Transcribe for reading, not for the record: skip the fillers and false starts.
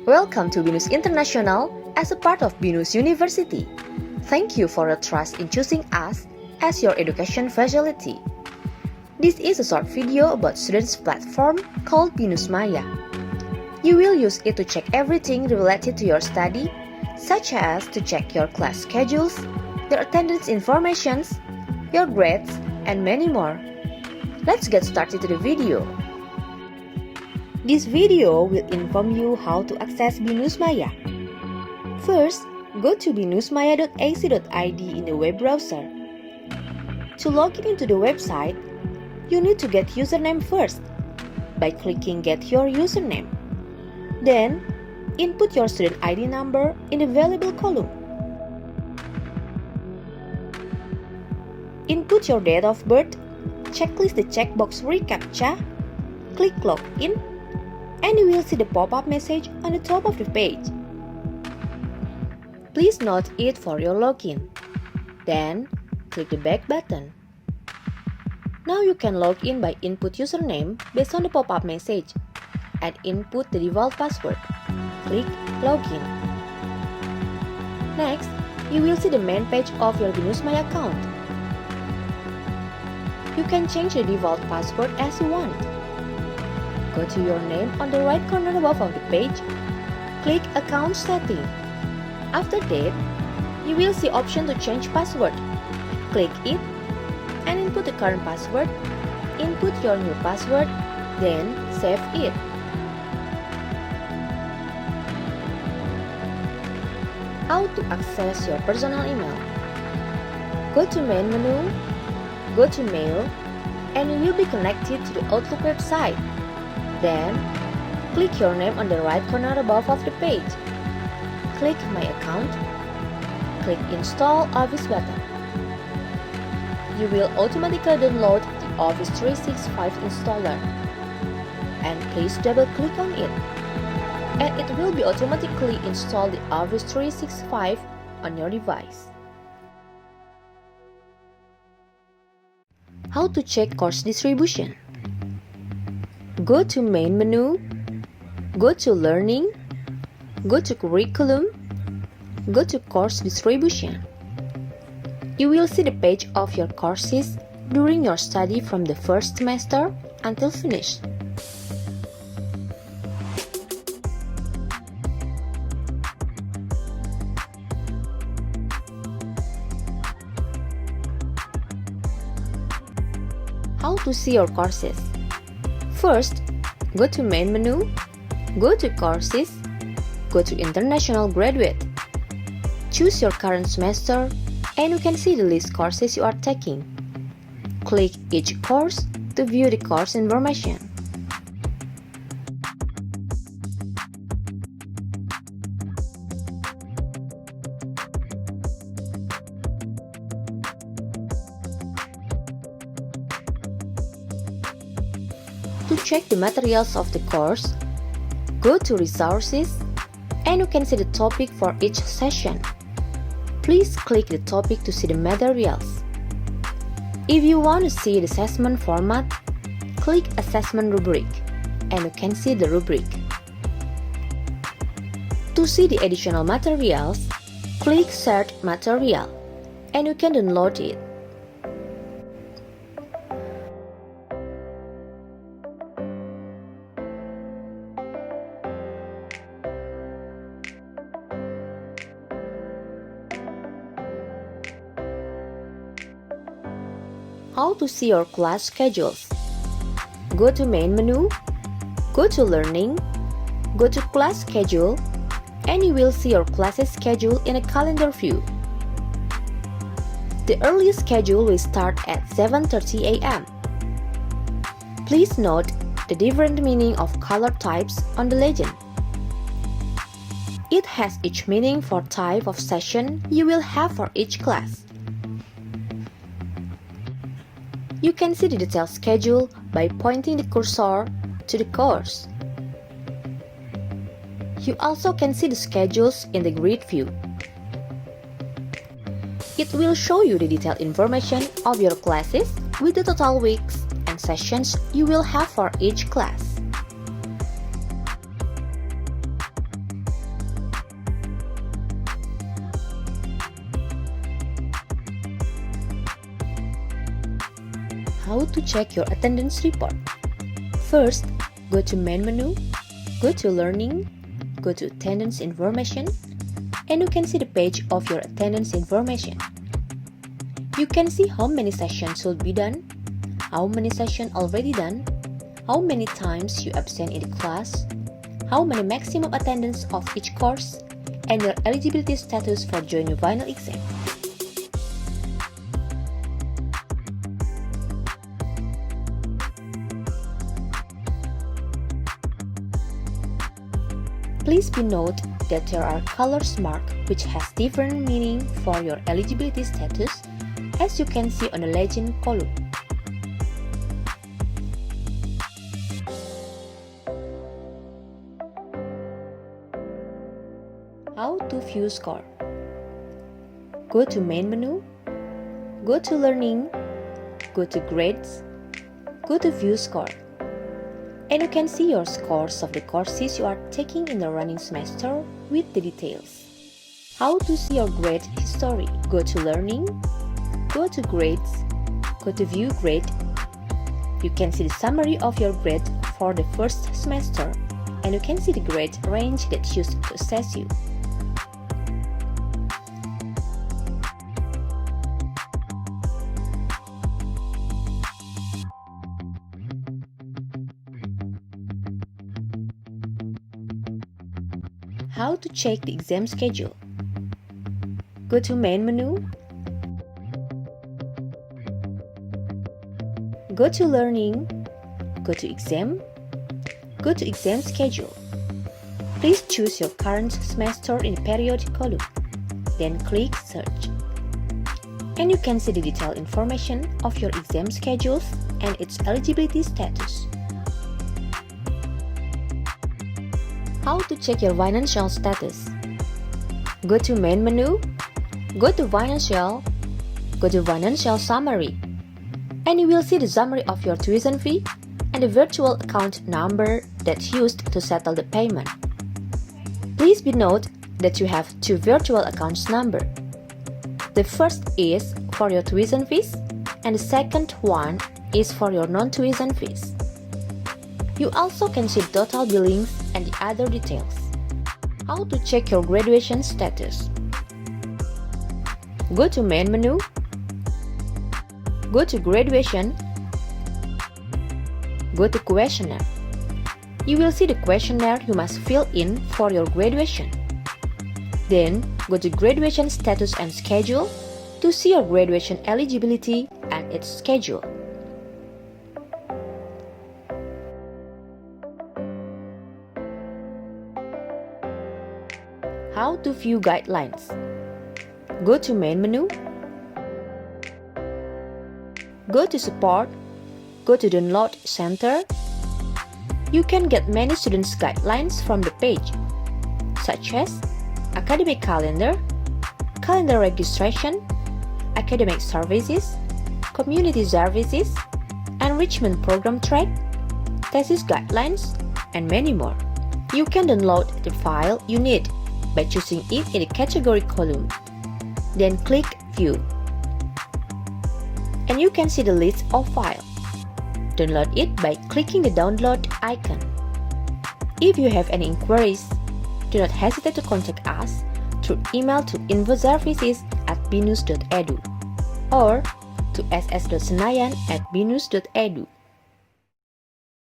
Welcome to Binus International as a part of Binus University. Thank you for your trust in choosing us as your education facility. This is a short video about students' platform called BINUSMAYA. You will use it to check everything related to your study, such as to check your class schedules, your attendance informations, your grades, and many more. Let's get started to the video. This video will inform you how to access BINUSMAYA. First, go to binusmaya.ac.id in the web browser. To log in into the website, you need to get username first by clicking Get Your Username. Then, input your student ID number in the available column. Input your date of birth, checklist the checkbox reCAPTCHA, click Login, and you will see the pop-up message on the top of the page. Please note it for your login. Then, click the back button. Now you can log in by input username based on the pop-up message and input the default password. Click Login. Next, you will see the main page of your BINUSMAYA account. You can change the default password as you want. Go to your name on the right corner above of the page. Click Account Setting. After that, you will see option to change password. Click it and input the current password. Input your new password, then save it. How to access your personal email? Go to Main menu, go to Mail, and you will be connected to the Outlook website. Then, click your name on the right corner above of the page. Click My Account. Click Install Office button. You will automatically download the Office 365 installer. And please double click on it. And it will be automatically install the Office 365 on your device. How to check course distribution? Go to Main menu, go to Learning, go to Curriculum, go to Course Distribution. You will see the page of your courses during your study from the first semester until finish. How to see your courses? First, go to Main menu, go to Courses, go to International Graduate. Choose your current semester and you can see the list courses you are taking. Click each course to view the course information. To check the materials of the course, go to Resources and you can see the topic for each session. Please click the topic to see the materials. If you want to see the assessment format, click Assessment Rubric and you can see the rubric. To see the additional materials, click Search Material and you can download it. How to see your class schedules? Go to Main menu, go to Learning, go to Class Schedule, and you will see your classes schedule in a calendar view. The earliest schedule will start at 7:30 a.m. Please note the different meaning of color types on the legend. It has each meaning for type of session you will have for each class. You can see the detailed schedule by pointing the cursor to the course. You also can see the schedules in the grid view. It will show you the detailed information of your classes with the total weeks and sessions you will have for each class. How to check your attendance report. First, go to Main menu, go to Learning, go to Attendance Information, and you can see the page of your attendance information. You can see how many sessions should be done, how many sessions already done, how many times you absent in the class, how many maximum attendance of each course, and your eligibility status for joining final exam. Please be note that there are colors marked which has different meaning for your eligibility status, as you can see on the legend column. How to view score. Go to Main menu, go to Learning, go to Grades, go to View Score, and you can see your scores of the courses you are taking in the running semester with the details. How to see your grade history. Go to Learning, go to Grades, go to View Grade. You can see the summary of your grade for the first semester, and you can see the grade range that's used to assess you. How to check the exam schedule. Go to Main menu, go to Learning, go to Exam, go to Exam Schedule. Please choose your current semester in the periodic column, then click Search. And you can see the detailed information of your exam schedules and its eligibility status. How to check your financial status. Go to Main menu, go to Financial, go to Financial Summary, and you will see the summary of your tuition fee and the virtual account number that's used to settle the payment. Please be note that you have two virtual accounts number. The first is for your tuition fees, and the second one is for your non-tuition fees. You also can see total billings and the other details. How to check your graduation status. Go to Main menu, go to Graduation, go to Questionnaire. You will see the questionnaire you must fill in for your graduation. Then go to Graduation Status and Schedule to see your graduation eligibility and its schedule. How to view guidelines. Go to Main menu, go to Support, go to Download Center. You can get many students' guidelines from the page, such as academic calendar, calendar registration, academic services, community services, enrichment program track, thesis guidelines, and many more. You can download the file you need by choosing it in the category column. Then click View. And you can see the list of files. Download it by clicking the download icon. If you have any inquiries, do not hesitate to contact us through email to infoservices@binus.edu or to ss.senayan@binus.edu.